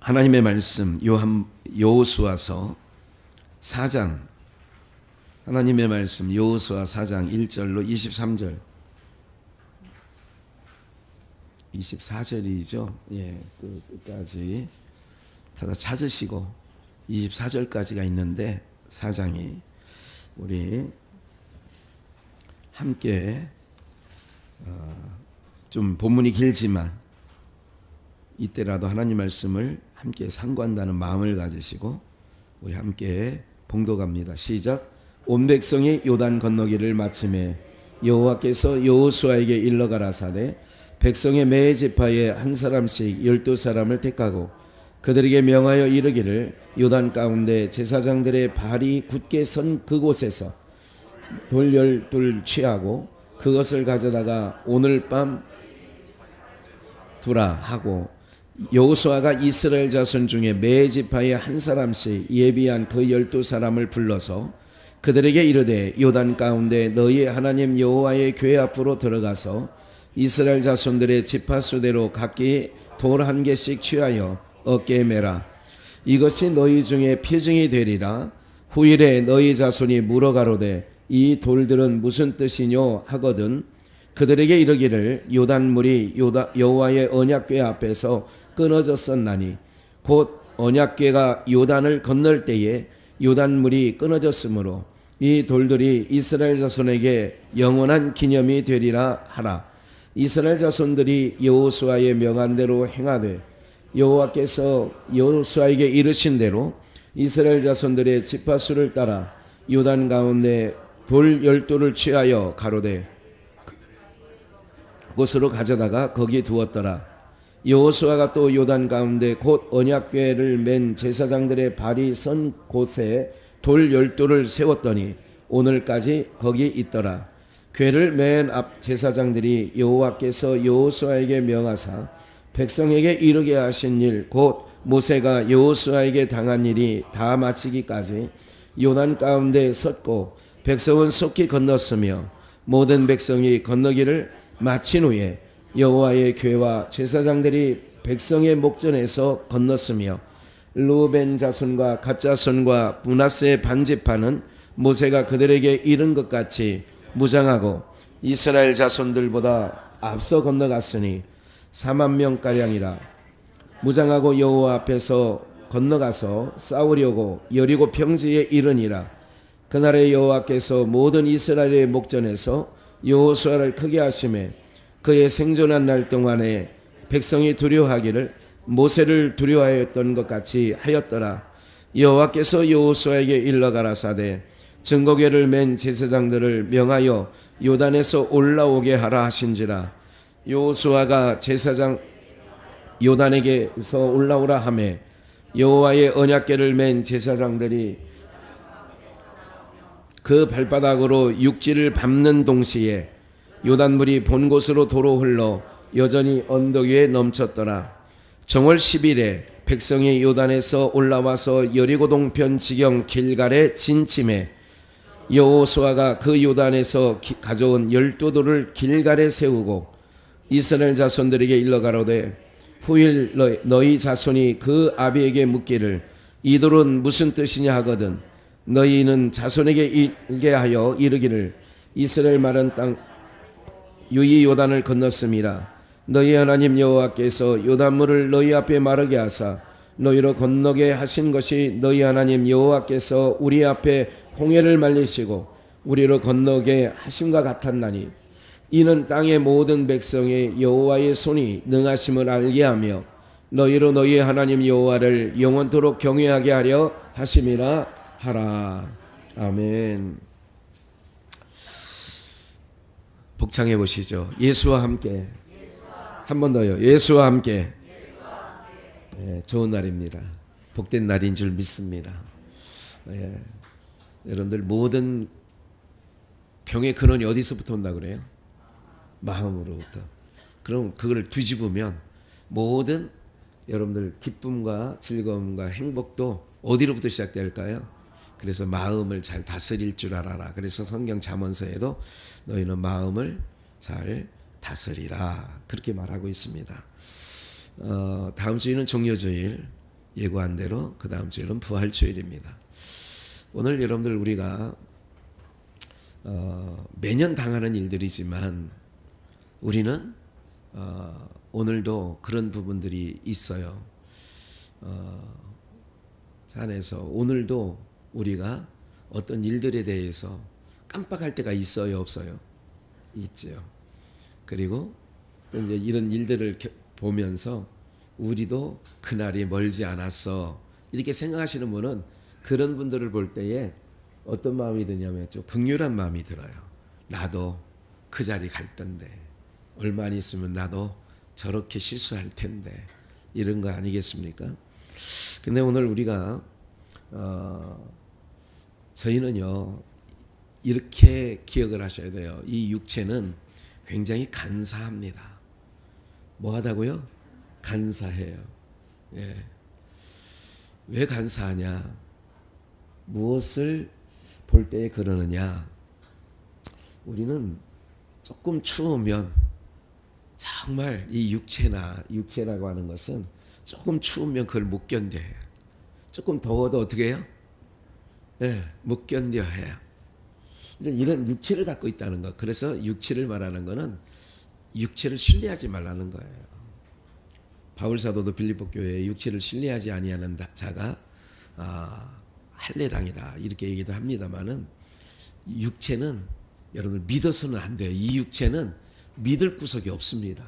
하나님의 말씀 여호수아서 4장, 하나님의 말씀 여호수아 4장 1절로 23절 24절이죠. 예, 그 끝까지 다 찾으시고 24절까지가 있는데 4장이 우리 함께 좀 본문이 길지만 이때라도 하나님 말씀을 함께 상고한다는 마음을 가지시고 우리 함께 봉독합니다. 시작. 온 백성이 요단 건너기를 마침에 여호와께서 여호수아에게 일러 가라사대 백성의 매 지파에 한 사람씩 12사람을 택하고 그들에게 명하여 이르기를 요단 가운데 제사장들의 발이 굳게 선 그곳에서 돌 12 취하고 그것을 가져다가 오늘 밤 두라 하고 여호수아가 이스라엘 자손 중에 매 지파에 한 사람씩 예비한 그 12사람을 불러서 그들에게 이르되 요단 가운데 너희 하나님 여호와의 궤 앞으로 들어가서 이스라엘 자손들의 지파 수대로 각기 돌 한 개씩 취하여 어깨에 매라. 이것이 너희 중에 표징이 되리라. 후일에 너희 자손이 물어가로되 이 돌들은 무슨 뜻이뇨 하거든 그들에게 이르기를 요단물이 여호와의 언약궤 앞에서 끊어졌었나니 곧 언약궤가 요단을 건널 때에 요단물이 끊어졌으므로 이 돌들이 이스라엘 자손에게 영원한 기념이 되리라 하라. 이스라엘 자손들이 여호수아의 명한 대로 행하되 여호와께서 여호수아에게 이르신 대로 이스라엘 자손들의 지파수를 따라 요단 가운데 돌 12를 취하여 가로되 곳으로 가져다가 거기 두었더라. 여호수아가 또 요단 가운데 곧 언약궤를 맨 제사장들의 발이 선 곳에 돌 12를 세웠더니 오늘까지 거기 있더라. 궤를 맨 앞 제사장들이 여호와께서 여호수아에게 명하사 백성에게 이르게 하신 일 곧 모세가 여호수아에게 당한 일이 다 마치기까지 요단 가운데 섰고 백성은 속히 건넜으며 모든 백성이 건너기를 마친 후에 여호와의 궤와 제사장들이 백성의 목전에서 건넜으며 르우벤 자손과 갓 자손과 므낫세 반지파는 모세가 그들에게 이른 것 같이 무장하고 이스라엘 자손들보다 앞서 건너갔으니 4만 명가량이라. 무장하고 여호와 앞에서 건너가서 싸우려고 여리고 평지에 이르니라. 그날에 여호와께서 모든 이스라엘의 목전에서 여호수아를 크게 하심에 그의 생존한 날 동안에 백성이 두려워하기를 모세를 두려워하였던 것 같이 하였더라. 여호와께서 여호수아에게 일러 가라사대 증거궤를 맨 제사장들을 명하여 요단에서 올라오게 하라 하신지라. 여호수아가 제사장 요단에게서 올라오라 하매 여호와의 언약궤를 맨 제사장들이 그 발바닥으로 육지를 밟는 동시에 요단물이 본 곳으로 도로 흘러 여전히 언덕 위에 넘쳤더라. 정월 10일에 백성이 요단에서 올라와서 여리고 동편 지경 길갈에 진침해 여호수아가 그 요단에서 가져온 12돌을 길갈에 세우고 이스라엘 자손들에게 일러 가로되 후일 너희 자손이 그 아비에게 묻기를 이 돌은 무슨 뜻이냐 하거든 너희는 자손에게 일게 하여 이르기를 이스라엘 마른 땅 유이 요단을 건넜음이라. 너희 하나님 여호와께서 요단물을 너희 앞에 마르게 하사 너희로 건너게 하신 것이 너희 하나님 여호와께서 우리 앞에 홍해를 말리시고 우리로 건너게 하심과 같았나니 이는 땅의 모든 백성의 여호와의 손이 능하심을 알게 하며 너희로 너희 하나님 여호와를 영원토록 경외하게 하려 하심이라 하라. 아멘. 복창해 보시죠. 예수와 함께. 한 번 더요. 예수와 함께. 네, 좋은 날입니다. 복된 날인 줄 믿습니다. 네, 여러분들 모든 병의 근원이 어디서부터 온다 그래요? 마음으로부터. 그럼 그걸 뒤집으면 모든 여러분들 기쁨과 즐거움과 행복도 어디로부터 시작될까요? 그래서 마음을 잘 다스릴 줄 알아라. 그래서 성경 잠언서에도 너희는 마음을 잘 다스리라 그렇게 말하고 있습니다. 다음 주에는 종려주일 예고한 대로 그 다음 주일은 부활주일입니다. 오늘 여러분들 우리가 매년 당하는 일들이지만 우리는 오늘도 그런 부분들이 있어요. 안에서 오늘도 우리가 어떤 일들에 대해서 깜빡할 때가 있어요, 없어요? 있죠. 그리고 또 이제 이런 일들을 보면서 우리도 그날이 멀지 않았어 이렇게 생각하시는 분은 그런 분들을 볼 때에 어떤 마음이 드냐면 좀 극률한 마음이 들어요. 나도 그 자리 갈 텐데 얼마 안 있으면 나도 저렇게 실수할 텐데 이런 거 아니겠습니까? 근데 오늘 우리가 저희는요 이렇게 기억을 하셔야 돼요. 이 육체는 굉장히 간사합니다. 뭐 하다고요? 간사해요. 예. 왜 간사하냐? 무엇을 볼 때 그러느냐? 우리는 조금 추우면 정말 이 육체라고 하는 것은 조금 추우면 그걸 못 견뎌해요. 조금 더워도 어떻게 해요? 네, 못 견뎌해요. 이런 육체를 갖고 있다는 것. 그래서 육체를 말하는 것은 육체를 신뢰하지 말라는 거예요. 바울사도도 빌립보 교회에 육체를 신뢰하지 아니하는 자가 할례당이다 이렇게 얘기도 합니다만은 육체는 여러분 믿어서는 안 돼요. 이 육체는 믿을 구석이 없습니다.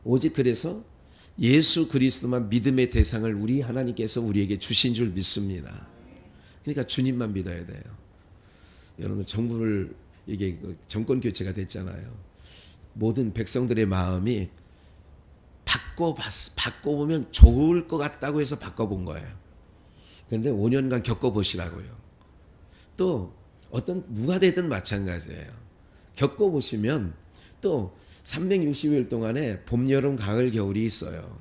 오직 그래서 예수 그리스도만 믿음의 대상을 우리 하나님께서 우리에게 주신 줄 믿습니다. 그러니까 주님만 믿어야 돼요. 여러분 정부를 이게 정권 교체가 됐잖아요. 모든 백성들의 마음이 바꿔보면 좋을 것 같다고 해서 바꿔본 거예요. 그런데 5년간 겪어보시라고요. 또 누가 되든 마찬가지예요. 겪어보시면 또 360일 동안에 봄, 여름, 가을, 겨울이 있어요.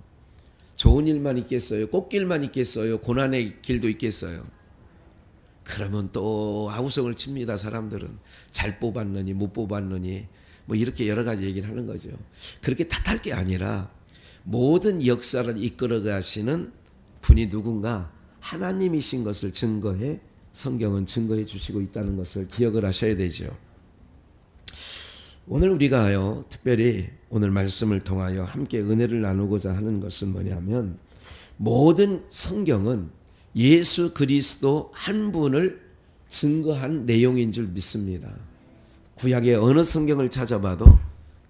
좋은 일만 있겠어요? 꽃길만 있겠어요? 고난의 길도 있겠어요? 그러면 또 아우성을 칩니다. 사람들은 잘 뽑았느니 못 뽑았느니 뭐 이렇게 여러 가지 얘기를 하는 거죠. 그렇게 탓할 게 아니라 모든 역사를 이끌어 가시는 분이 누군가 하나님이신 것을 성경은 증거해 주시고 있다는 것을 기억을 하셔야 되죠. 오늘 우리가요 특별히 오늘 말씀을 통하여 함께 은혜를 나누고자 하는 것은 뭐냐면 모든 성경은 예수 그리스도 한 분을 증거한 내용인 줄 믿습니다. 구약의 어느 성경을 찾아봐도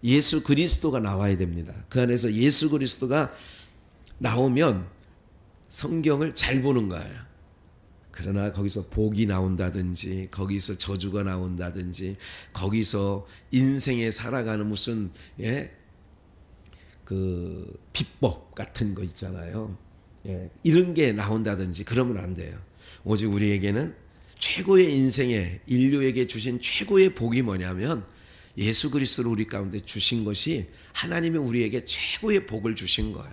예수 그리스도가 나와야 됩니다. 그 안에서 예수 그리스도가 나오면 성경을 잘 보는 거예요. 그러나 거기서 복이 나온다든지 거기서 저주가 나온다든지 거기서 인생에 살아가는 무슨 그 비법 같은 거 있잖아요. 이런 게 나온다든지 그러면 안 돼요. 오직 우리에게는 최고의 인생에 인류에게 주신 최고의 복이 뭐냐면 예수 그리스도를 우리 가운데 주신 것이 하나님이 우리에게 최고의 복을 주신 거예요.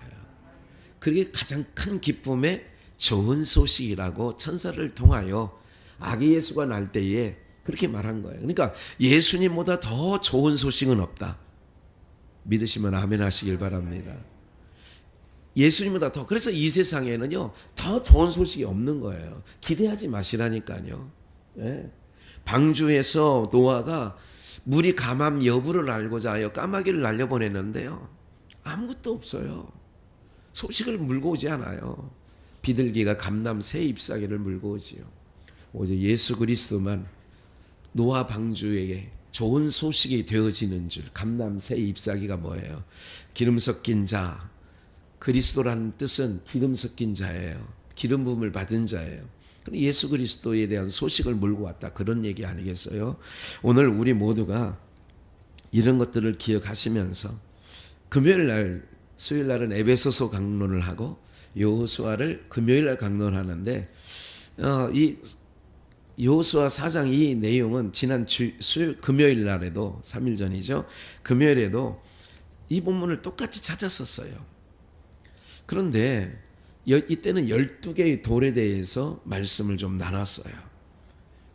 그게 가장 큰 기쁨의 좋은 소식이라고 천사를 통하여 아기 예수가 날 때에 그렇게 말한 거예요. 그러니까 예수님보다 더 좋은 소식은 없다. 믿으시면 아멘 하시길 바랍니다. 예수님보다 더. 그래서 이 세상에는요 더 좋은 소식이 없는 거예요. 기대하지 마시라니까요. 방주에서 노아가 물이 감함 여부를 알고자 하여 까마귀를 날려보냈는데요 아무것도 없어요. 소식을 물고 오지 않아요. 비둘기가 감람 새 잎사귀를 물고 오지요. 오직 예수 그리스도만 노아 방주에게 좋은 소식이 되어지는 줄. 감람 새 잎사귀가 뭐예요? 기름 섞인 자. 그리스도라는 뜻은 기름 섞인 자예요. 기름 부음을 받은 자예요. 예수 그리스도에 대한 소식을 몰고 왔다. 그런 얘기 아니겠어요? 오늘 우리 모두가 이런 것들을 기억하시면서 금요일 날, 수요일 날은 에베소서 강론을 하고 여호수아를 금요일 날 강론하는데 이 여호수아 4장 이 내용은 지난 금요일 날에도 3일 전이죠. 금요일에도 이 본문을 똑같이 찾았었어요. 그런데 이때는 12개의 돌에 대해서 말씀을 좀 나눴어요.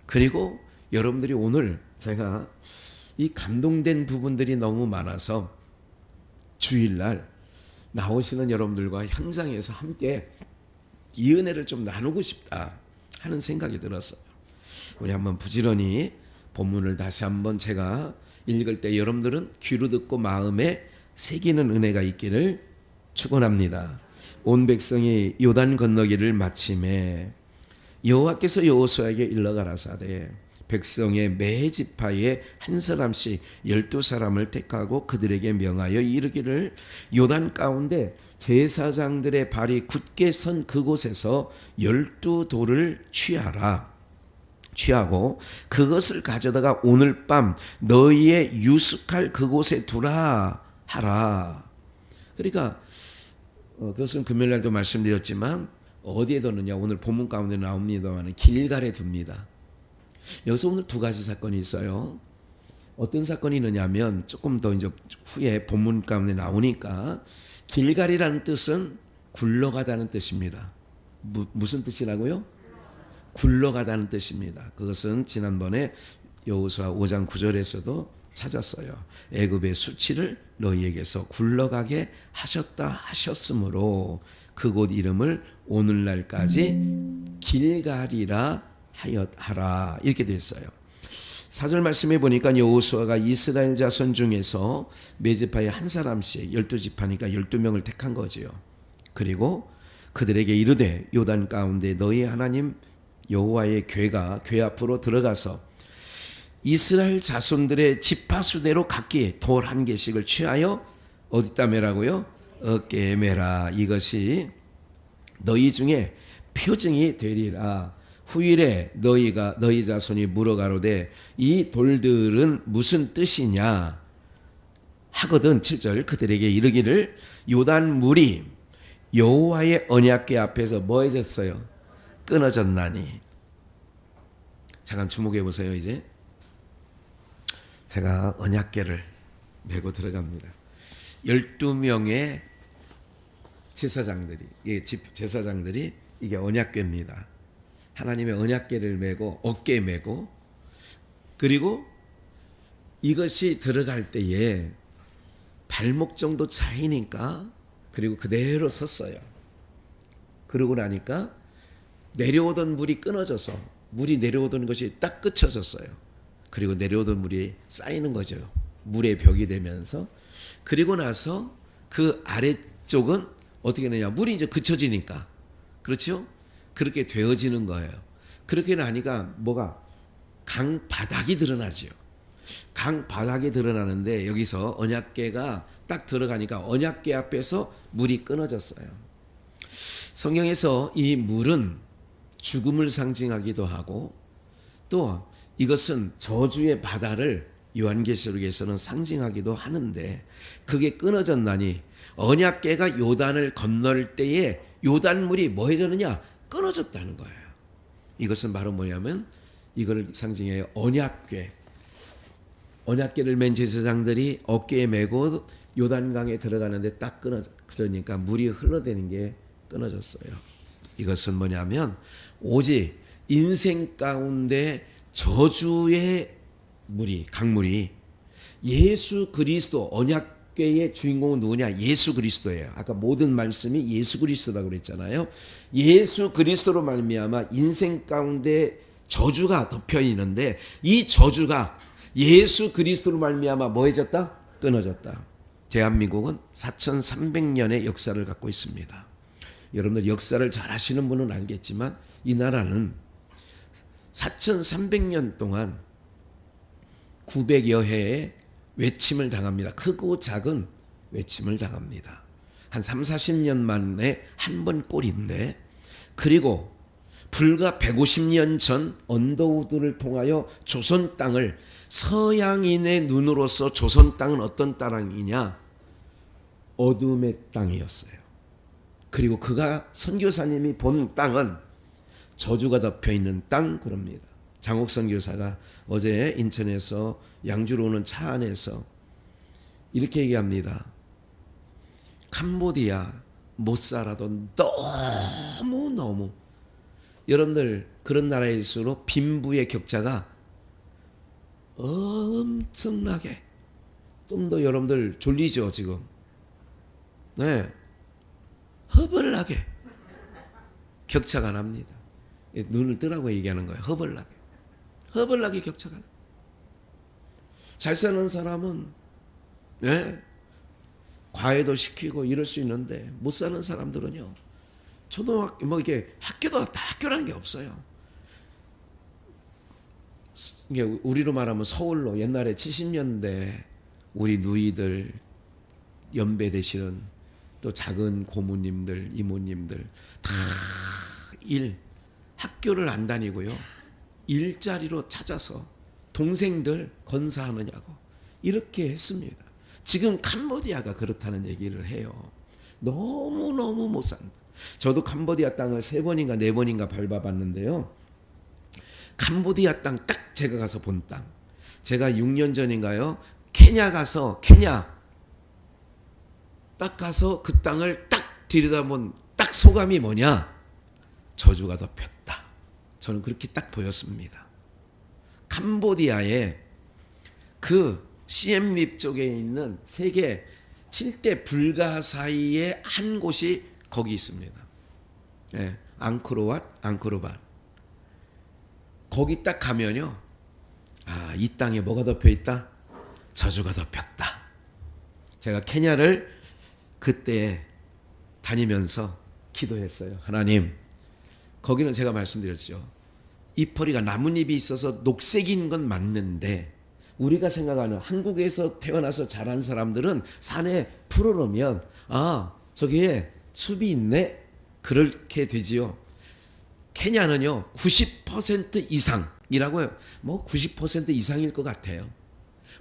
그리고 여러분들이 오늘 제가 이 감동된 부분들이 너무 많아서 주일날 나오시는 여러분들과 현장에서 함께 이 은혜를 좀 나누고 싶다 하는 생각이 들었어요. 우리 한번 부지런히 본문을 다시 한번 제가 읽을 때 여러분들은 귀로 듣고 마음에 새기는 은혜가 있기를 축원합니다. 온 백성이 요단 건너기를 마침에 여호와께서 여호수아에게 일러 가라사대 백성의 매 지파에 한 사람씩 12사람을 택하고 그들에게 명하여 이르기를 요단 가운데 제사장들의 발이 굳게 선 그곳에서 12돌을 취하고 그것을 가져다가 오늘 밤 너희의 유숙할 그곳에 두라 하라. 그러니까 그것은 금요일날도 말씀드렸지만 어디에 두느냐, 오늘 본문 가운데 나옵니다만 길갈에 둡니다. 여기서 오늘 두 가지 사건이 있어요. 어떤 사건이 있느냐면 조금 더 이제 후에 본문 가운데 나오니까 길갈이라는 뜻은 굴러가다는 뜻입니다. 무슨 뜻이라고요? 굴러가다는 뜻입니다. 그것은 지난번에 여호수아 5장 9절에서도 찾았어요. 애굽의 수치를 너희에게서 굴러가게 하셨으므로 그곳 이름을 오늘날까지 길갈이라 하라 이렇게 됐어요. 4절 말씀해 보니까 여호수아가 이스라엘 자손 중에서 매지파에 한 사람씩 12지파니까 12명을 택한 거지요. 그리고 그들에게 이르되 요단 가운데 너희 하나님 여호와의 궤 앞으로 들어가서 이스라엘 자손들의 지파 수대로 각기 돌 한 개씩을 취하여 어디다 매라고요? 어깨에 매라. 이것이 너희 중에 표징이 되리라. 후일에 너희 자손이 물어가로되 이 돌들은 무슨 뜻이냐 하거든 7절 그들에게 이르기를 요단 물이 여호와의 언약궤 앞에서 뭐 해졌어요? 끊어졌나니. 잠깐 주목해 보세요. 이제 제가 언약궤를 메고 들어갑니다. 12명의 제사장들이 이게 언약궤입니다. 하나님의 언약궤를 메고 어깨에 메고, 그리고 이것이 들어갈 때에 발목 정도 차이니까 그리고 그대로 섰어요. 그러고 나니까 내려오던 물이 끊어져서 물이 내려오던 것이 딱 그쳐졌어요. 그리고 내려오던 물이 쌓이는 거죠. 물의 벽이 되면서. 그리고 나서 그 아래쪽은 어떻게 되냐, 물이 이제 그쳐지니까, 그렇죠? 그렇게 되어지는 거예요. 그렇게 나니까 뭐가 강바닥이 드러나죠. 강바닥이 드러나는데 여기서 언약궤가 딱 들어가니까 언약궤 앞에서 물이 끊어졌어요. 성경에서 이 물은 죽음을 상징하기도 하고 또 이것은 저주의 바다를 요한계시록에서는 상징하기도 하는데 그게 끊어졌나니 언약궤가 요단을 건널 때에 요단물이 뭐 해졌느냐? 끊어졌다는 거예요. 이것은 바로 뭐냐면 이걸 상징해요. 언약궤를 맨 제사장들이 어깨에 메고 요단강에 들어가는데 딱 그러니까 물이 흘러대는 게 끊어졌어요. 이것은 뭐냐면 오직 인생 가운데 저주의 강물이 예수 그리스도, 언약궤의 주인공은 누구냐? 예수 그리스도예요. 아까 모든 말씀이 예수 그리스도라고 그랬잖아요. 예수 그리스도로 말미암아 인생 가운데 저주가 덮여 있는데 이 저주가 예수 그리스도로 말미암아 뭐해졌다? 끊어졌다. 대한민국은 4300년의 역사를 갖고 있습니다. 여러분들 역사를 잘 아시는 분은 알겠지만 이 나라는 4300년 동안 900여 해의 외침을 당합니다. 크고 작은 외침을 당합니다. 한 30-40년 만에 한 번 꼴인데, 그리고 불과 150년 전 언더우드를 통하여 조선 땅을, 서양인의 눈으로서 조선 땅은 어떤 땅이냐? 어둠의 땅이었어요. 그리고 그가 선교사님이 본 땅은 저주가 덮여있는 땅, 그럽니다. 장옥 선교사가 어제 인천에서 양주로 오는 차 안에서 이렇게 얘기합니다. 캄보디아 못 살아도 너무 여러분들 그런 나라일수록 빈부의 격차가 엄청나게, 좀 더 여러분들 졸리죠 지금? 네, 허벌나게 격차가 납니다. 눈을 뜨라고 얘기하는 거예요. 허벌나게 격차가 나. 잘 사는 사람은 과외도 시키고 이럴 수 있는데 못 사는 사람들은요. 초등학교 이게 학교도 학교라는 게 없어요. 이게 우리로 말하면 서울로 옛날에 70년대 우리 누이들 연배 되시는 또 작은 고모님들 이모님들 다 학교를 안 다니고요. 일자리로 찾아서 동생들 건사하느냐고 이렇게 했습니다. 지금 캄보디아가 그렇다는 얘기를 해요. 너무너무 못 산다. 저도 캄보디아 땅을 3번인가 4번인가 밟아봤는데요. 캄보디아 땅 딱 제가 가서 본 땅. 제가 6년 전인가요? 케냐 딱 가서 그 땅을 딱 들여다본 딱 소감이 뭐냐? 저주가 덮였다. 저는 그렇게 딱 보였습니다. 캄보디아의 그 시엠립 쪽에 있는 세계 7대 불가 사이에 한 곳이 거기 있습니다. 앙코르왓. 거기 딱 가면요. 이 땅에 뭐가 덮여 있다? 저주가 덮였다. 제가 케냐를 그때 다니면서 기도했어요. 하나님, 거기는 제가 말씀드렸죠. 이파리가 나뭇잎이 있어서 녹색인 건 맞는데 우리가 생각하는 한국에서 태어나서 자란 사람들은 산에 푸르르면 저기에 숲이 있네? 그렇게 되지요. 케냐는요 90% 이상이라고요. 90% 이상일 것 같아요.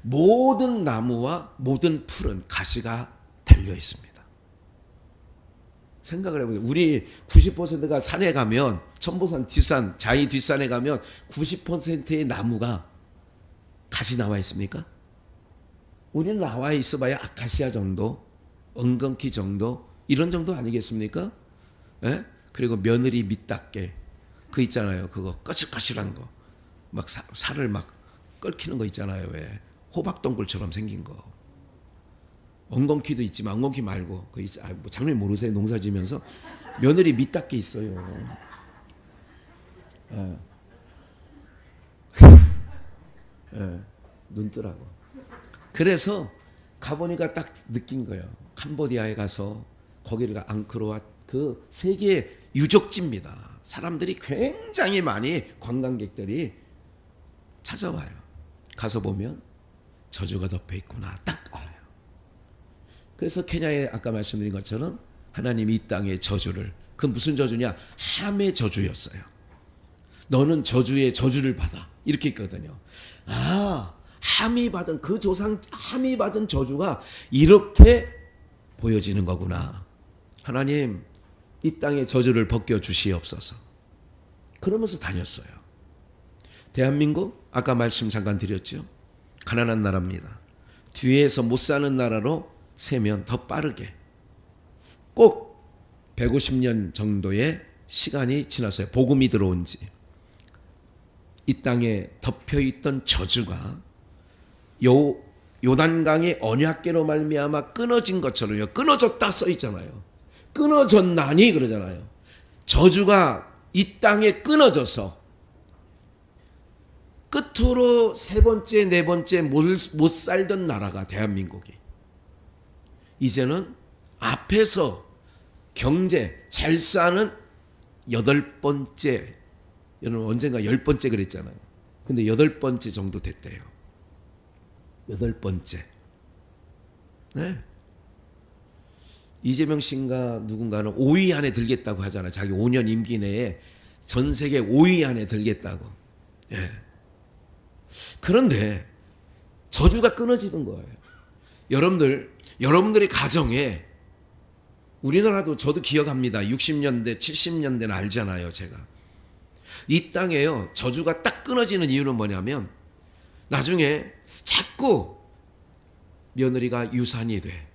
모든 나무와 모든 풀은 가시가 달려 있습니다. 생각을 해보세요. 우리 90%가 산에 가면 천보산 뒷산 자이 뒷산에 가면 90%의 나무가 가시 나와 있습니까? 우리는 나와 있어봐야 아카시아 정도, 엉겅퀴 정도 이런 정도 아니겠습니까? 그리고 며느리 밑답게 그 있잖아요. 그거 거칠거칠한 거 막 살을 막 끓이는 거 있잖아요. 왜 호박동굴처럼 생긴 거. 엉겅퀴도 있지만 엉겅퀴 말고 그 장님 모르세요? 농사지면서 며느리 밑답게 있어요. 눈 뜨라고. 그래서 가보니까 딱 느낀 거예요. 캄보디아에 가서 거기를 앙코르왓 그 세계 유적지입니다. 사람들이 굉장히 많이 관광객들이 찾아와요. 가서 보면 저주가 덮여 있구나 딱 알아요. 그래서 케냐에 아까 말씀드린 것처럼 하나님이 이 땅의 저주를 그 무슨 저주냐? 함의 저주였어요. 너는 저주의 저주를 받아 이렇게 있거든요. 함이 받은 그 조상 함이 받은 저주가 이렇게 보여지는 거구나. 하나님 이 땅의 저주를 벗겨 주시옵소서. 그러면서 다녔어요. 대한민국 아까 말씀 잠깐 드렸죠. 가난한 나라입니다. 뒤에서 못 사는 나라로 세면 더 빠르게 꼭 150년 정도의 시간이 지났어요. 복음이 들어온 지. 이 땅에 덮여있던 저주가 요단강의 언약궤로 말미암아 끊어진 것처럼요. 끊어졌다 써 있잖아요. 끊어졌나니 그러잖아요. 저주가 이 땅에 끊어져서 끝으로 3번째, 4번째 못 살던 나라가 대한민국이 이제는 앞에서 경제 잘 사는 8번째, 여러분 언젠가 10번째 그랬잖아요. 근데 8번째 정도 됐대요. 8번째. 네. 이재명 씨인가 누군가는 5위 안에 들겠다고 하잖아요. 자기 5년 임기 내에 전 세계 5위 안에 들겠다고. 예. 그런데 저주가 끊어지는 거예요. 여러분들의 가정에 우리나라도 저도 기억합니다. 60년대, 70년대는 알잖아요, 제가. 이 땅에요, 저주가 딱 끊어지는 이유는 뭐냐면 나중에 자꾸 며느리가 유산이 돼.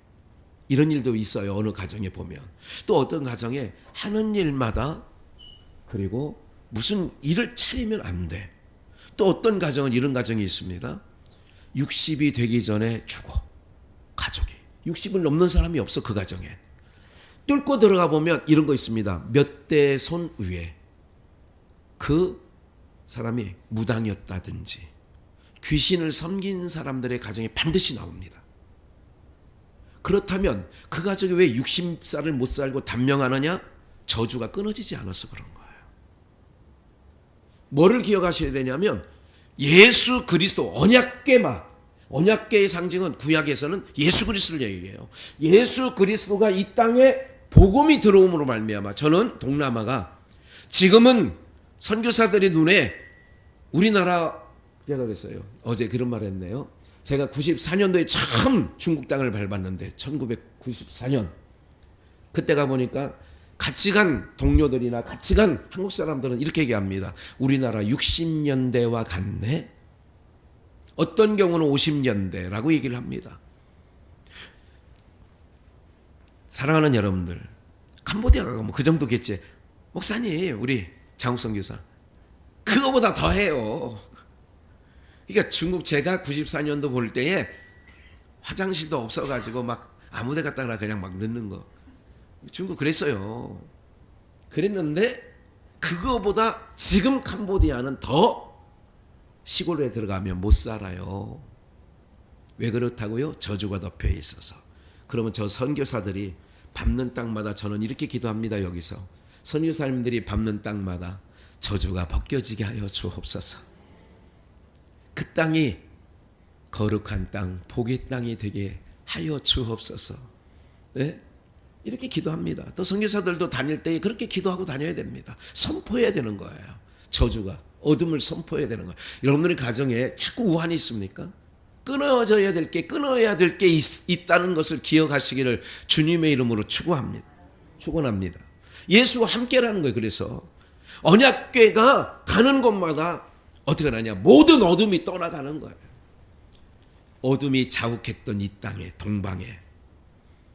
이런 일도 있어요. 어느 가정에 보면. 또 어떤 가정에 하는 일마다 그리고 무슨 일을 차리면 안 돼. 또 어떤 가정은 이런 가정이 있습니다. 60이 되기 전에 죽어. 가족이. 60을 넘는 사람이 없어 그 가정에. 뚫고 들어가 보면 이런 거 있습니다. 몇 대 손 위에 그 사람이 무당이었다든지 귀신을 섬긴 사람들의 가정에 반드시 나옵니다. 그렇다면 그 가족이 왜 60살을 못 살고 단명하느냐? 저주가 끊어지지 않아서 그런 거예요. 뭐를 기억하셔야 되냐면 예수 그리스도 언약궤의 상징은 구약에서는 예수 그리스도를 얘기해요. 예수 그리스도가 이 땅에 복음이 들어옴으로 말미암아 저는 동남아가 지금은 선교사들의 눈에 우리나라 제가 그랬어요. 어제 그런 말 했네요. 제가 94년도에 처음 중국 땅을 밟았는데 1994년 그때 가보니까 같이 간 동료들이나 같이 간 한국 사람들은 이렇게 얘기합니다. 우리나라 60년대와 같네. 어떤 경우는 50년대라고 얘기를 합니다. 사랑하는 여러분들, 캄보디아가 뭐 그 정도겠지. 목사님, 우리 장욱성 교사, 그거보다 더 해요. 그러니까 중국 제가 94년도 볼 때에 화장실도 없어가지고 막 아무데 갔다가 그냥 막 넣는 거. 중국 그랬어요. 그랬는데 그거보다 지금 캄보디아는 더 시골에 들어가면 못 살아요. 왜 그렇다고요? 저주가 덮여 있어서. 그러면 저 선교사들이 밟는 땅마다 저는 이렇게 기도합니다. 여기서 선교사님들이 밟는 땅마다 저주가 벗겨지게 하여 주옵소서. 그 땅이 거룩한 땅, 복의 땅이 되게 하여 주옵소서. 네? 이렇게 기도합니다. 또 선교사들도 다닐 때 그렇게 기도하고 다녀야 됩니다. 선포해야 되는 거예요. 저주가 어둠을 선포해야 되는 거예요. 여러분들의 가정에 자꾸 우환이 있습니까? 끊어져야 될 게 끊어야 될 게 있다는 것을 기억하시기를 주님의 이름으로 축원합니다. 예수와 함께라는 거예요. 그래서 언약궤가 가는 곳마다 어떻게 하느냐? 모든 어둠이 떠나가는 거예요. 어둠이 자욱했던 이 땅에 동방에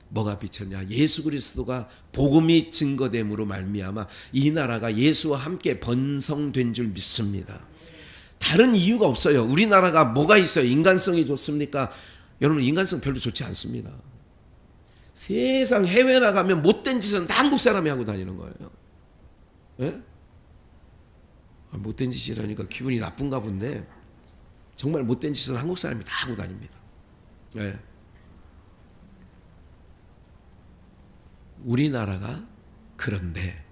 뭐가 비쳤냐? 예수 그리스도가 복음이 증거됨으로 말미암아 이 나라가 예수와 함께 번성된 줄 믿습니다. 다른 이유가 없어요. 우리나라가 뭐가 있어요? 인간성이 좋습니까? 여러분, 인간성 별로 좋지 않습니다. 세상 해외 나가면 못된 짓은 다 한국 사람이 하고 다니는 거예요. 예? 못된 짓이라니까 기분이 나쁜가 본데 정말 못된 짓은 한국 사람이 다 하고 다닙니다. 예. 우리나라가 그런데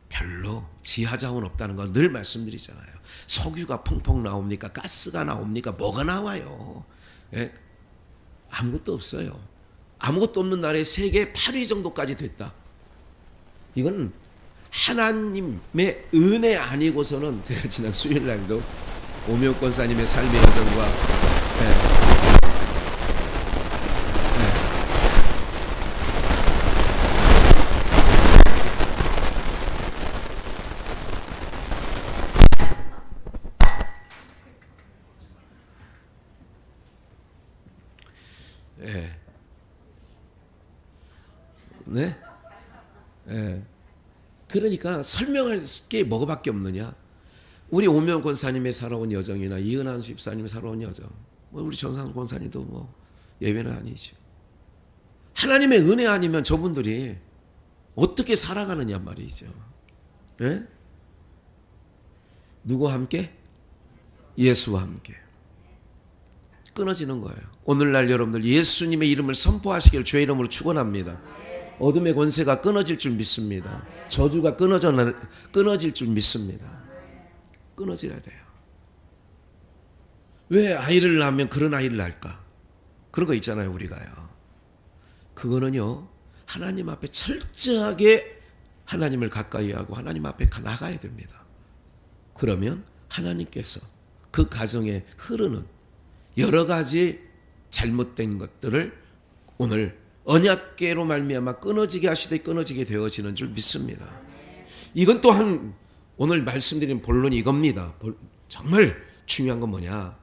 별로 지하자원 없다는 걸 늘 말씀드리잖아요. 석유가 펑펑 나옵니까? 가스가 나옵니까? 뭐가 나와요? 예? 아무것도 없어요. 아무것도 없는 나라에 세계 8위 정도까지 됐다. 이건 하나님의 은혜 아니고서는 제가 지난 수요일 날도 오미옥 권사님의 삶의 여정과 그러니까 설명할 게 뭐밖에 없느냐? 우리 오명 권사님의 살아온 여정이나 이은한 집사님의 살아온 여정, 우리 전상 권사님도 뭐 예외는 아니죠. 하나님의 은혜 아니면 저분들이 어떻게 살아가느냐 말이죠. 네? 누구와 함께? 예수와 함께. 끊어지는 거예요. 오늘날 여러분들 예수님의 이름을 선포하시길 주의 이름으로 축원합니다. 어둠의 권세가 끊어질 줄 믿습니다. 저주가 끊어질 줄 믿습니다. 끊어져야 돼요. 왜 아이를 낳으면 그런 아이를 낳을까? 그런 거 있잖아요, 우리가요. 그거는요, 하나님 앞에 철저하게 하나님을 가까이 하고 하나님 앞에 나가야 됩니다. 그러면 하나님께서 그 가정에 흐르는 여러 가지 잘못된 것들을 오늘 언약궤로 말미암아 끊어지게 하시되 끊어지게 되어지는 줄 믿습니다. 이건 또한 오늘 말씀드린 본론이 이겁니다. 정말 중요한 건 뭐냐?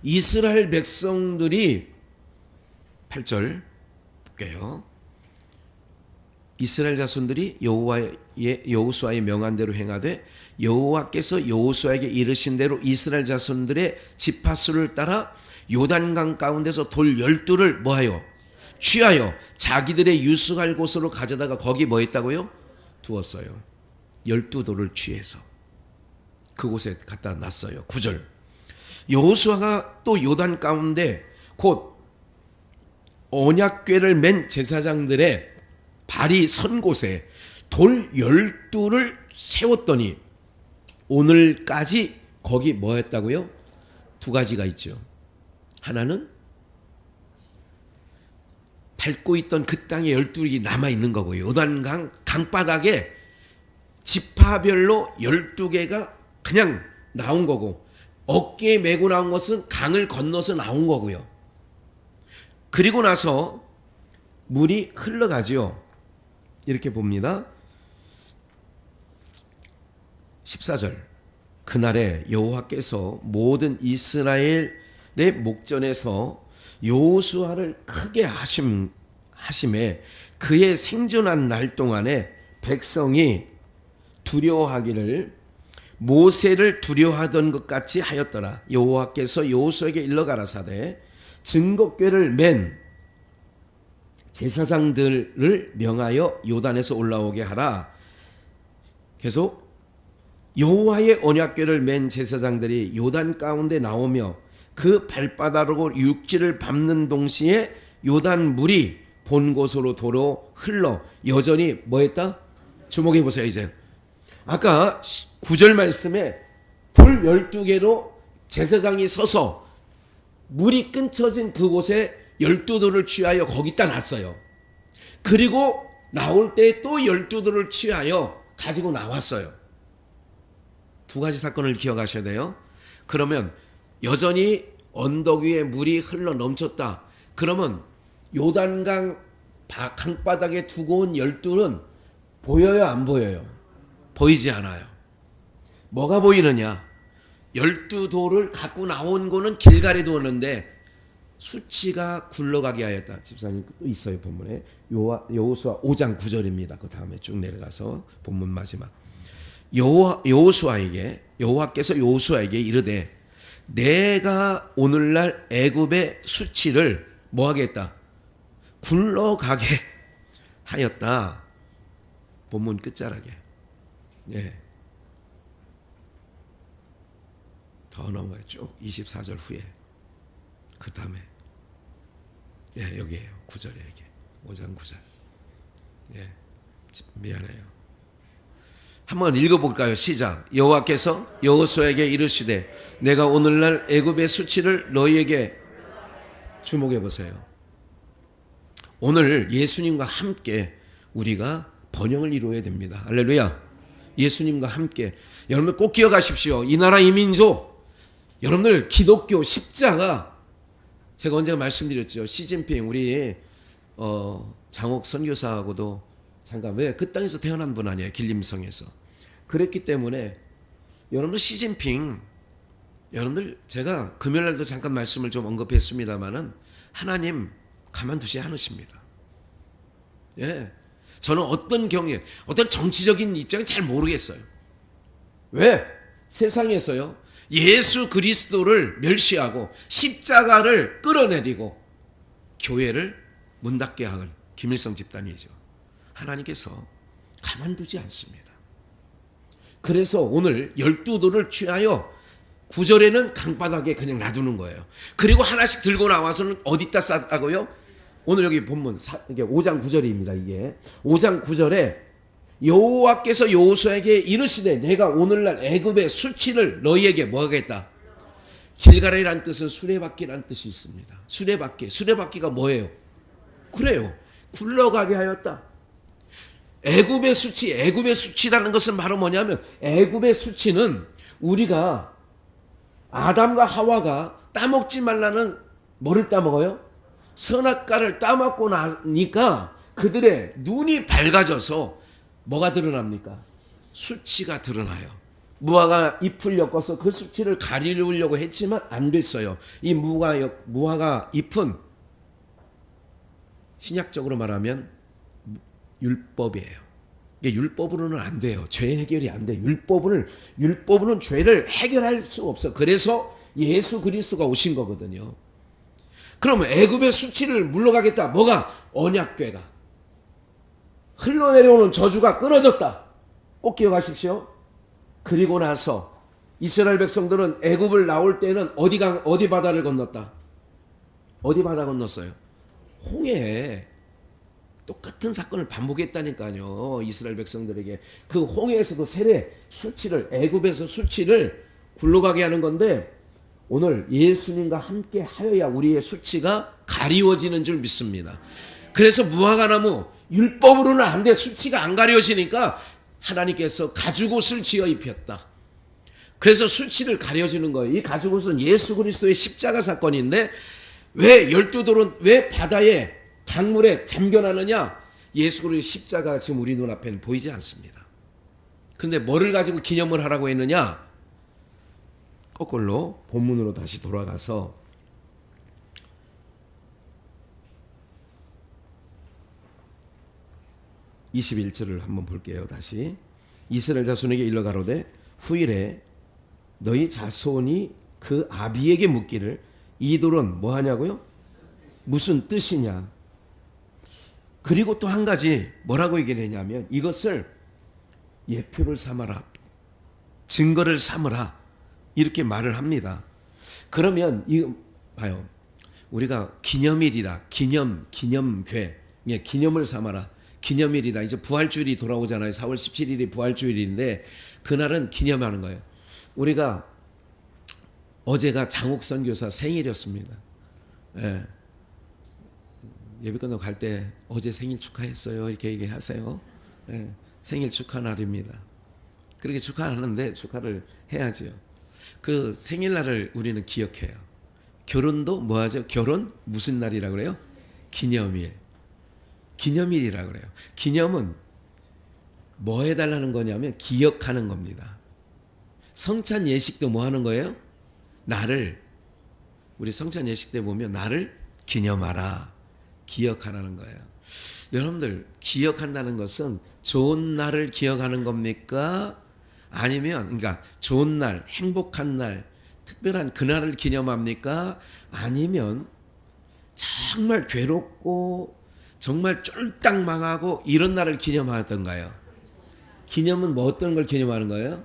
이스라엘 백성들이 8절 볼게요. 이스라엘 자손들이 여호수아의 명한 대로 행하되 여호와께서 여호수아에게 이르신 대로 이스라엘 자손들의 지파수를 따라 요단강 가운데서 돌 12를 뭐하여? 취하여 자기들의 유숙할 곳으로 가져다가 거기 뭐 했다고요? 두었어요. 12돌을 취해서 그곳에 갖다 놨어요. 9절. 여호수아가 또 요단 가운데 곧 언약궤를 맨 제사장들의 발이 선 곳에 돌 12를 세웠더니 오늘까지 거기 뭐 했다고요? 두 가지가 있죠. 하나는 밟고 있던 그 땅에 12이 남아있는 거고요. 요단강 강바닥에 지파별로 12개가 그냥 나온 거고, 어깨에 메고 나온 것은 강을 건너서 나온 거고요. 그리고 나서 물이 흘러가죠. 이렇게 봅니다. 14절. 그날에 여호와께서 모든 이스라엘의 목전에서 여호수아를 크게 하심에 그의 생존한 날 동안에 백성이 두려워하기를 모세를 두려워하던 것 같이 하였더라. 여호와께서 여호수아에게 일러 가라사대 증거궤를 맨 제사장들을 명하여 요단에서 올라오게 하라. 계속 여호와의 언약궤를 맨 제사장들이 요단 가운데 나오며 그 발바닥으로 육지를 밟는 동시에 요단 물이 본 곳으로 도로 흘러 여전히 뭐했다? 주목해 보세요. 이제 아까 9절 말씀에 돌 12개로 제사장이 서서 물이 끊쳐진 그곳에 12돌을 취하여 거기다 놨어요. 그리고 나올 때 또 12돌을 취하여 가지고 나왔어요. 두 가지 사건을 기억하셔야 돼요. 그러면 여전히 언덕 위에 물이 흘러 넘쳤다. 그러면 요단강 강바닥에 두고 온 12는 보여요, 안 보여요? 보이지 않아요. 뭐가 보이느냐? 12돌을 갖고 나온 거는 길갈에 두었는데 수치가 굴러가게 하였다. 집사님 또 있어요, 본문에. 여호수아 5장 9절입니다. 그 다음에 쭉 내려가서 본문 마지막. 여호와께서 여호수아에게 이르되 내가 오늘날 애굽의 수치를 뭐 하겠다? 굴러가게 하였다. 본문 끝자락에. 예. 더 넘어가요. 쭉 24절 후에. 그 다음에. 예, 여기에요. 9절에 이게. 5장 9절. 예. 미안해요. 한번 읽어볼까요? 시작. 여호와께서 여호수아에게 이르시되 내가 오늘날 애굽의 수치를 너희에게 주목해 보세요. 오늘 예수님과 함께 우리가 번영을 이루어야 됩니다. 할렐루야. 예수님과 함께. 여러분 꼭 기억하십시오. 이 나라 이 민족, 여러분들 기독교 십자가, 제가 언제가 말씀드렸죠. 시진핑 우리 장옥 선교사하고도 잠깐, 왜 그 땅에서 태어난 분 아니에요? 길림성에서. 그랬기 때문에 여러분들 시진핑, 여러분들 제가 금요일날도 잠깐 말씀을 좀 언급했습니다마는 하나님 가만두지 않으십니다. 예, 저는 어떤 경계, 어떤 정치적인 입장은 잘 모르겠어요. 왜? 세상에서요 예수 그리스도를 멸시하고 십자가를 끌어내리고 교회를 문 닫게 할 김일성 집단이죠. 하나님께서 가만두지 않습니다. 그래서 오늘 12돌을 취하여 9절에는 강바닥에 그냥 놔두는 거예요. 그리고 하나씩 들고 나와서는 어디다 쌌다고요? 오늘 여기 본문 이게 5장 9절입니다. 이게 5장 9절에 여호와께서 여호수아에게 이르시되 내가 오늘날 애굽의 수치를 너희에게 뭐 하겠다? 길갈이란 뜻은 수레바퀴란 뜻이 있습니다. 수레바퀴가 뭐예요? 그래요. 굴러가게 하였다. 애굽의 수치라는 것은 바로 뭐냐면, 애굽의 수치는 우리가 아담과 하와가 따먹지 말라는 뭐를 따먹어요? 선악과를 따먹고 나니까 그들의 눈이 밝아져서 뭐가 드러납니까? 수치가 드러나요. 무화과 잎을 엮어서 그 수치를 가리려고 했지만 안 됐어요. 이 무화과 잎은 신약적으로 말하면 율법이에요. 이게 율법으로는 안 돼요. 죄 해결이 안 돼. 율법으로는 죄를 해결할 수 없어. 그래서 예수 그리스도가 오신 거거든요. 그러면 애굽의 수치를 물러가겠다. 뭐가? 언약궤가. 흘러내려오는 저주가 끊어졌다. 꼭 기억하십시오. 그리고 나서 이스라엘 백성들은 애굽을 나올 때는 어디 바다를 건넜다? 어디 바다 건넜어요? 홍해에. 똑같은 사건을 반복했다니까요. 이스라엘 백성들에게. 그 홍해에서도 세례 수치를, 애굽에서 수치를 굴러가게 하는 건데, 오늘 예수님과 함께 하여야 우리의 수치가 가리워지는 줄 믿습니다. 그래서 무화과나무 율법으로는 안 돼. 수치가 안 가려지니까 하나님께서 가죽옷을 지어 입혔다. 그래서 수치를 가려주는 거예요. 이 가죽옷은 예수 그리스도의 십자가 사건인데, 왜 12돌은 왜 바다에 강물에 담겨나느냐? 예수 그리스도의 십자가가 지금 우리 눈앞에는 보이지 않습니다. 그런데 뭐를 가지고 기념을 하라고 했느냐? 거꾸로 본문으로 다시 돌아가서 21절을 한번 볼게요. 다시. 이스라엘 자손에게 일러 가로되 후일에 너희 자손이 그 아비에게 묻기를 이 돌은 뭐 하냐고요? 무슨 뜻이냐? 그리고 또 한 가지 뭐라고 얘기를 했냐면 이것을 예표를 삼아라. 증거를 삼으라. 이렇게 말을 합니다. 그러면 이거 봐요. 우리가 기념일이라 기념괴 기념을 삼아라. 기념일이다. 이제 부활주일이 돌아오잖아요. 4월 17일이 부활주일인데 그날은 기념하는 거예요. 우리가 어제가 장욱 선교사 생일이었습니다. 예. 예배 끝나고 갈 때 어제 생일 축하했어요. 이렇게 얘기하세요. 예. 생일 축하 날입니다. 그렇게 축하하는데 축하를 해야죠. 그 생일날을 우리는 기억해요. 결혼도 뭐 하죠? 결혼 무슨 날이라고 그래요? 기념일. 기념일이라고 그래요. 기념은 뭐 해달라는 거냐면 기억하는 겁니다. 성찬 예식 때 뭐 하는 거예요? 나를, 우리 성찬 예식 때 보면 나를 기념하라. 기억하라는 거예요. 여러분들 기억한다는 것은 좋은 날을 기억하는 겁니까? 아니면 그러니까 좋은 날, 행복한 날, 특별한 그날을 기념합니까? 아니면 정말 괴롭고 정말 쫄딱 망하고 이런 날을 기념하던가요? 기념은 뭐 어떤 걸 기념하는 거예요?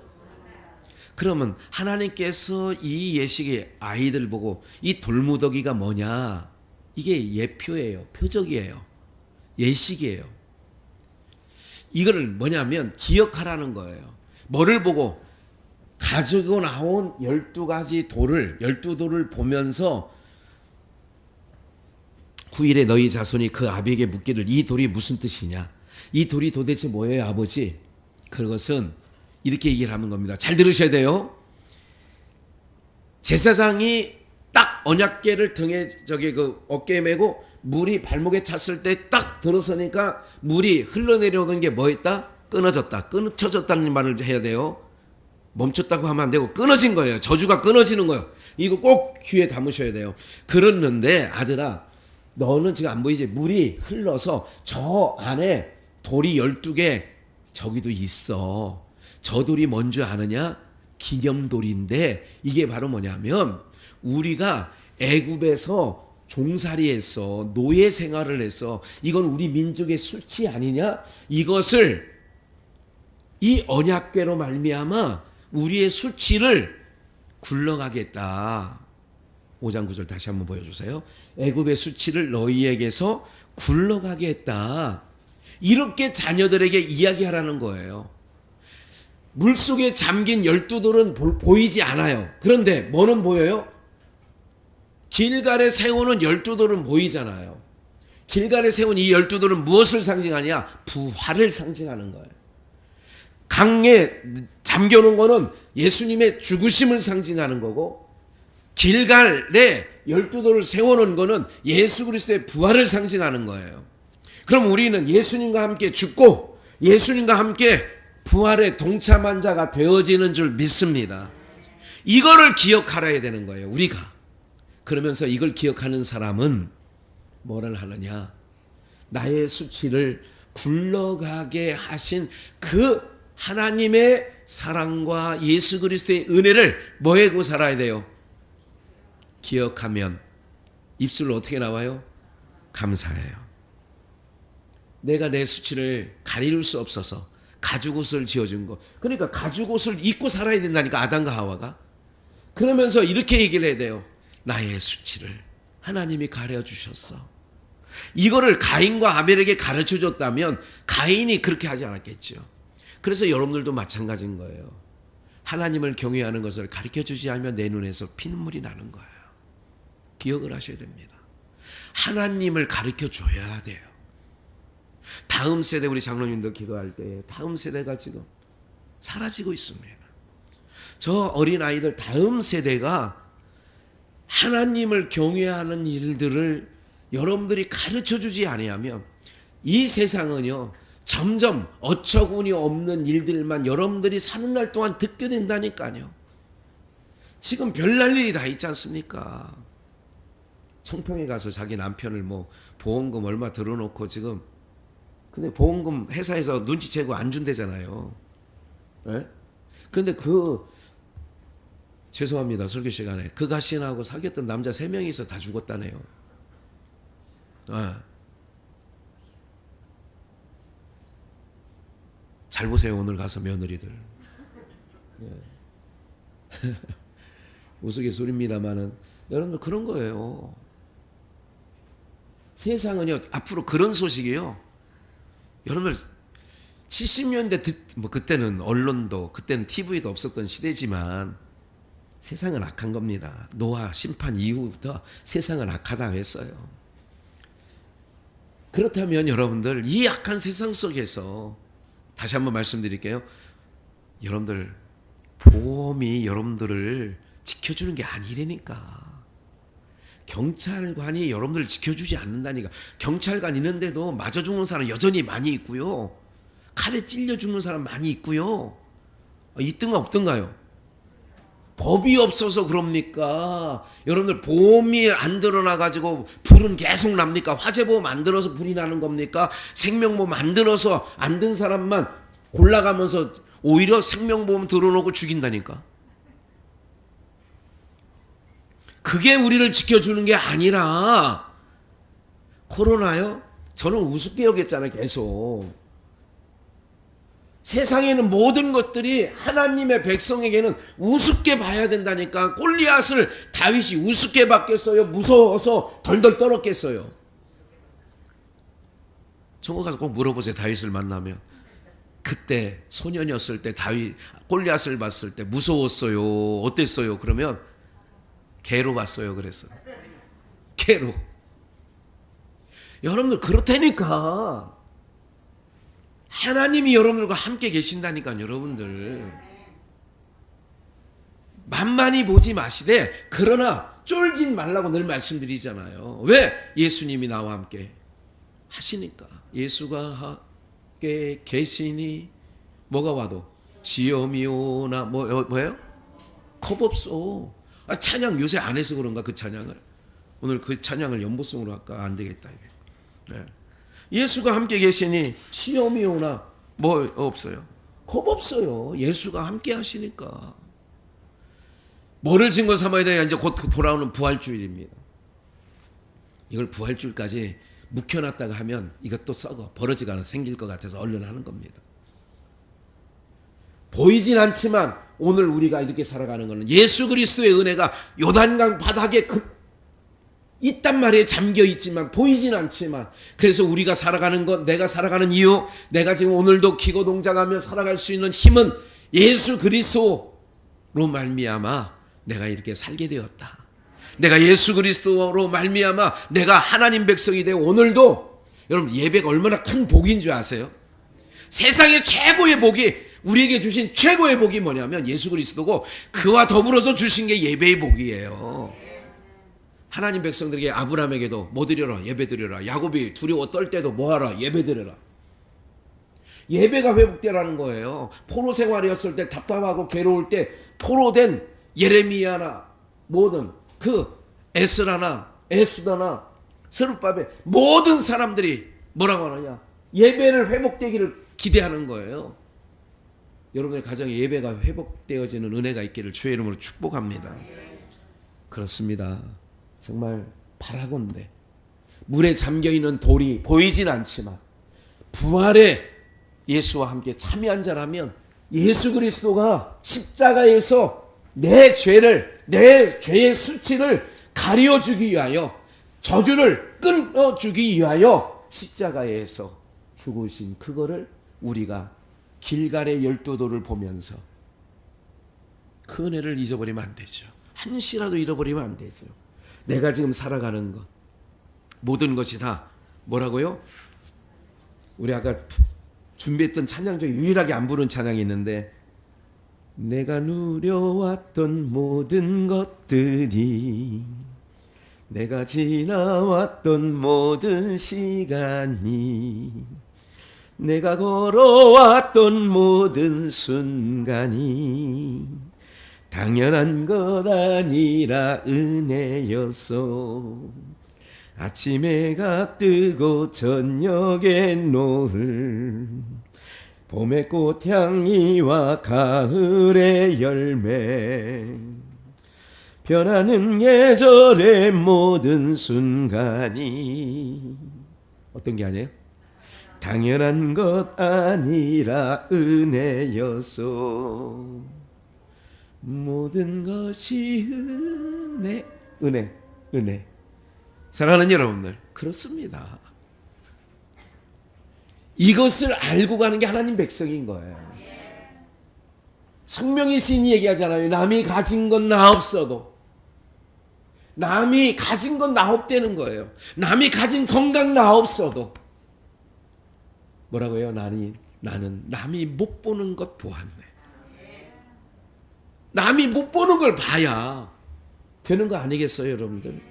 그러면 하나님께서 이 예식의 아이들 보고 이 돌무더기가 뭐냐? 이게 예표예요. 표적이에요. 예식이에요. 이거를 뭐냐면 기억하라는 거예요. 뭐를 보고? 가지고 나온 12가지 돌을 12돌을 보면서 9일에 너희 자손이 그 아비에게 묻기를 이 돌이 무슨 뜻이냐? 이 돌이 도대체 뭐예요, 아버지? 그것은 이렇게 얘기를 하는 겁니다. 잘 들으셔야 돼요. 제사장이 딱 언약궤를 등에 그 어깨에 메고 물이 발목에 찼을 때 딱 들어서니까 물이 흘러내려오는 게 뭐였다? 끊어졌다. 끊어졌다는 말을 해야 돼요. 멈췄다고 하면 안 되고 끊어진 거예요. 저주가 끊어지는 거예요. 이거 꼭 귀에 담으셔야 돼요. 그랬는데 아들아 너는 지금 안 보이지? 물이 흘러서 저 안에 돌이 12개 저기도 있어. 저 돌이 뭔지 아느냐? 기념돌인데 이게 바로 뭐냐면 우리가 애굽에서 종살이했어. 노예 생활을 했어. 이건 우리 민족의 수치 아니냐? 이것을 이 언약궤로 말미암아 우리의 수치를 굴러가겠다. 5장 9절 다시 한번 보여주세요. 애굽의 수치를 너희에게서 굴러가게 했다. 이렇게 자녀들에게 이야기하라는 거예요. 물속에 잠긴 12돌은 보이지 않아요. 그런데 뭐는 보여요? 길갈에 세우는 12돌은 보이잖아요. 길갈에 세운 이 12돌은 무엇을 상징하냐? 부활을 상징하는 거예요. 강에 잠겨놓은 거는 예수님의 죽으심을 상징하는 거고 길갈에 12돌을 세워놓은 거는 예수 그리스도의 부활을 상징하는 거예요. 그럼 우리는 예수님과 함께 죽고 예수님과 함께 부활에 동참한 자가 되어지는 줄 믿습니다. 이거를 기억하라야 되는 거예요. 우리가. 그러면서 이걸 기억하는 사람은 뭐를 하느냐? 나의 수치를 굴러가게 하신 그 하나님의 사랑과 예수 그리스도의 은혜를 뭐 하고 살아야 돼요? 기억하면 입술로 어떻게 나와요? 감사해요. 내가 내 수치를 가릴 수 없어서 가죽옷을 지어준 거. 그러니까 가죽옷을 입고 살아야 된다니까, 아담과 하와가. 그러면서 이렇게 얘기를 해야 돼요. 나의 수치를 하나님이 가려주셨어. 이거를 가인과 아벨에게 가르쳐줬다면 가인이 그렇게 하지 않았겠죠. 그래서 여러분들도 마찬가지인 거예요. 하나님을 경외하는 것을 가르쳐주지 않으면 내 눈에서 피눈물이 나는 거예요. 기억을 하셔야 됩니다. 하나님을 가르쳐줘야 돼요. 다음 세대, 우리 장로님도 기도할 때 다음 세대가 지금 사라지고 있습니다. 저 어린아이들 다음 세대가 하나님을 경외하는 일들을 여러분들이 가르쳐주지 아니하면 이 세상은요 점점 어처구니 없는 일들만 여러분들이 사는 날 동안 듣게 된다니까요. 지금 별날 일이 다 있지 않습니까? 청평에 가서 자기 남편을 뭐 보험금 얼마 들어놓고 지금, 근데 보험금 회사에서 눈치채고 안 준대잖아요. 예? 근데 죄송합니다, 설교 시간에 그 가신하고 사귀었던 남자 3명이서 다 죽었다네요. 잘 보세요, 오늘 가서 며느리들. 예. 우스갯소리입니다만은 여러분들 그런 거예요. 세상은요 앞으로 그런 소식이요. 여러분들 70년대 뭐 그때는 언론도, 그때는 TV도 없었던 시대지만 세상은 악한 겁니다. 노아 심판 이후부터 세상은 악하다고 했어요. 그렇다면 여러분들 이 악한 세상 속에서 다시 한번 말씀드릴게요. 여러분들 보험이 여러분들을 지켜주는 게 아니라니까. 경찰관이 여러분들을 지켜주지 않는다니까. 경찰관 있는데도 맞아 죽는 사람 여전히 많이 있고요. 칼에 찔려 죽는 사람 많이 있고요. 있든가 없든가요? 법이 없어서 그럽니까? 여러분들 보험이 안 드러나가지고 불은 계속 납니까? 화재보험 안 들어서 불이 나는 겁니까? 생명보험 안 들어서 안 든 사람만 골라가면서 오히려 생명보험 들어놓고 죽인다니까? 그게 우리를 지켜주는 게 아니라, 코로나요? 저는 우습게 여겼잖아요, 계속. 세상에는 모든 것들이 하나님의 백성에게는 우습게 봐야 된다니까. 골리앗을 다윗이 우습게 봤겠어요? 무서워서 덜덜 떨었겠어요? 저거 가서 꼭 물어보세요. 다윗을 만나면. 그때 소년이었을 때 다윗 골리앗을 봤을 때 무서웠어요? 어땠어요? 그러면 개로 봤어요. 그랬어요. 개로. 여러분들 그렇다니까. 하나님이 여러분들과 함께 계신다니까. 여러분들 만만히 보지 마시되, 그러나 쫄진 말라고 늘 말씀드리잖아요. 왜? 예수님이 나와 함께 하시니까. 예수가 함께 계시니 뭐가 와도 시험이 오나 뭐예요? 겁없어. 찬양 요새 안 해서 그런가? 그 찬양을 오늘 그 찬양을 연보성으로 할까? 안 되겠다 이게. 네. 예수가 함께 계시니 시험이 오나 뭐 없어요. 겁 없어요. 예수가 함께 하시니까. 뭐를 증거 삼아야 되냐? 이제 곧 돌아오는 부활주일입니다. 이걸 부활주일까지 묵혀놨다가 하면 이것도 썩어 버러지가 하나 생길 것 같아서 얼른 하는 겁니다. 보이진 않지만 오늘 우리가 이렇게 살아가는 것은 예수 그리스도의 은혜가 요단강 바닥에 있단 말이에요. 잠겨 있지만 보이진 않지만. 그래서 우리가 살아가는 것, 내가 살아가는 이유, 내가 지금 오늘도 기고동작하며 살아갈 수 있는 힘은 예수 그리스도로 말미암아 내가 이렇게 살게 되었다. 내가 예수 그리스도로 말미암아 내가 하나님 백성이 되어 오늘도, 여러분 예배가 얼마나 큰 복인 줄 아세요? 세상의 최고의 복이, 우리에게 주신 최고의 복이 뭐냐면 예수 그리스도고, 그와 더불어서 주신 게 예배의 복이에요. 하나님 백성들에게, 아브라함에게도 뭐 드려라? 예배 드려라. 야곱이 두려워 떨 때도 뭐 하라? 예배 드려라. 예배가 회복되라는 거예요. 포로 생활이었을 때 답답하고 괴로울 때 포로된 예레미야나 모든 그 에스라나 에스더나 스룹바벨 모든 사람들이 뭐라고 하느냐? 예배를 회복되기를 기대하는 거예요. 여러분의 가정에 예배가 회복되어지는 은혜가 있기를 주의 이름으로 축복합니다. 그렇습니다. 정말 바라건대 물에 잠겨있는 돌이 보이진 않지만 부활의 예수와 함께 참여한 자라면 예수 그리스도가 십자가에서 내 죄의 수치를 가려주기 위하여 저주를 끊어주기 위하여 십자가에서 죽으신 그거를 우리가 길갈의 12돌을 보면서 그 은혜를 잊어버리면 안 되죠. 한시라도 잃어버리면 안 되죠. 내가 지금 살아가는 것 모든 것이 다 뭐라고요? 우리 아까 준비했던 찬양 중에 유일하게 안 부른 찬양이 있는데 내가 누려왔던 모든 것들이 내가 지나왔던 모든 시간이 내가 걸어왔던 모든 순간이 당연한 것 아니라 은혜였어 아침 해가 뜨고 저녁에 노을 봄의 꽃향기와 가을의 열매 변하는 계절의 모든 순간이 어떤 게 아니에요? 당연한 것 아니라 은혜였어 모든 것이 은혜 사랑하는 여러분들 그렇습니다. 이것을 알고 가는 게 하나님 백성인 거예요. 성명의 시인이 얘기하잖아요. 남이 가진 건 나 없어도 남이 가진 건 나 없다는 거예요. 남이 가진 건강 나 없어도 뭐라고요? 나는 남이 못 보는 것 보았네. 남이 못 보는 걸 봐야 되는 거 아니겠어요, 여러분들?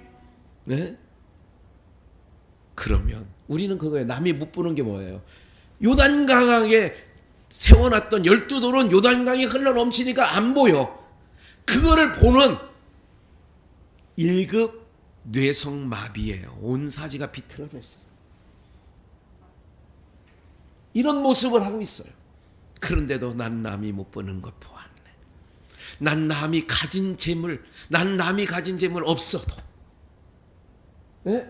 네? 그러면 우리는 그거예요. 남이 못 보는 게 뭐예요? 요단강에 세워놨던 12돌은 요단강이 흘러넘치니까 안 보여. 그거를 보는 1급 뇌성마비예요. 온 사지가 비틀어져 있어요. 이런 모습을 하고 있어요. 그런데도 난 남이 못 보는 것 보았네. 난 남이 가진 재물 없어도 네?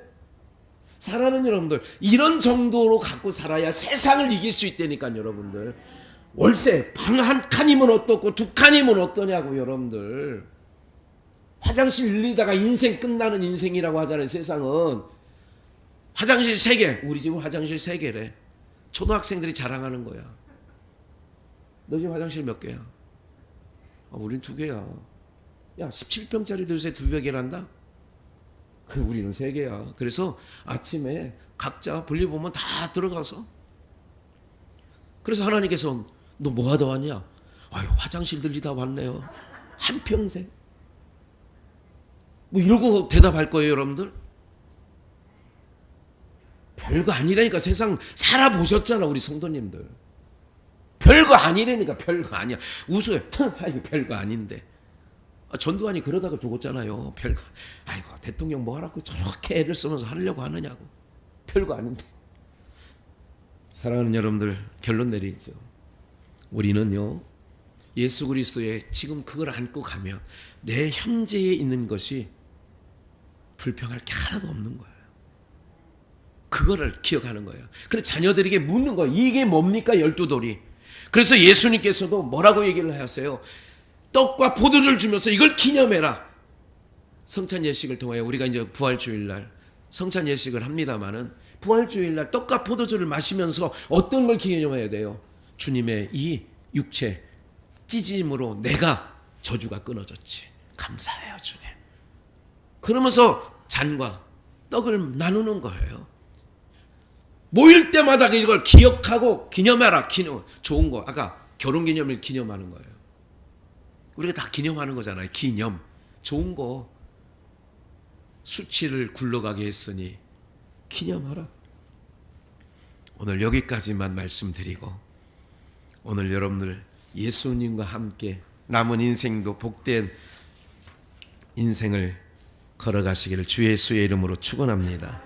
사랑하는 여러분들 이런 정도로 갖고 살아야 세상을 이길 수 있다니까요. 여러분들 월세 방 한 칸이면 어떻고 두 칸이면 어떠냐고. 여러분들 화장실 늘리다가 인생 끝나는 인생이라고 하잖아요. 세상은 화장실 3개 우리 집은 화장실 3개래. 초등학생들이 자랑하는 거야. 너 집 화장실 몇 개야? 우린 2개야. 야 17평짜리 도시에 2개란다? 우리는 3개야. 그래서 아침에 각자 분리보면 다 들어가서 그래서 하나님께서 너 뭐 하다 왔냐? 아유 화장실 들리다 왔네요. 한평생 뭐 이러고 대답할 거예요. 여러분들 별거 아니라니까. 세상 살아보셨잖아 우리 성도님들. 별거 아니라니까. 별거 아니야. 웃어요. 아이고 별거 아닌데. 전두환이 그러다가 죽었잖아요. 별거. 아이고 대통령 뭐 하라고 저렇게 애를 쓰면서 하려고 하느냐고. 별거 아닌데. 사랑하는 여러분들 결론 내리죠. 우리는요 예수 그리스도의 지금 그걸 안고 가면 내 현재에 있는 것이 불평할 게 하나도 없는 거예요. 그거를 기억하는 거예요. 그래서 자녀들에게 묻는 거예요. 이게 뭡니까 12돌이. 그래서 예수님께서도 뭐라고 얘기를 하세요? 떡과 포도주를 주면서 이걸 기념해라. 성찬 예식을 통하여 우리가 이제 부활주일날 성찬 예식을 합니다마는 부활주일날 떡과 포도주를 마시면서 어떤 걸 기념해야 돼요? 주님의 이 육체 찢임으로 내가 저주가 끊어졌지. 감사해요 주님. 그러면서 잔과 떡을 나누는 거예요. 모일 때마다 이걸 기억하고 기념해라. 좋은 거. 아까 결혼기념일 기념하는 거예요. 우리가 다 기념하는 거잖아요. 기념. 좋은 거. 수치를 굴러가게 했으니 기념하라. 오늘 여기까지만 말씀드리고 오늘 여러분들 예수님과 함께 남은 인생도 복된 인생을 걸어가시기를 주 예수의 이름으로 축원합니다.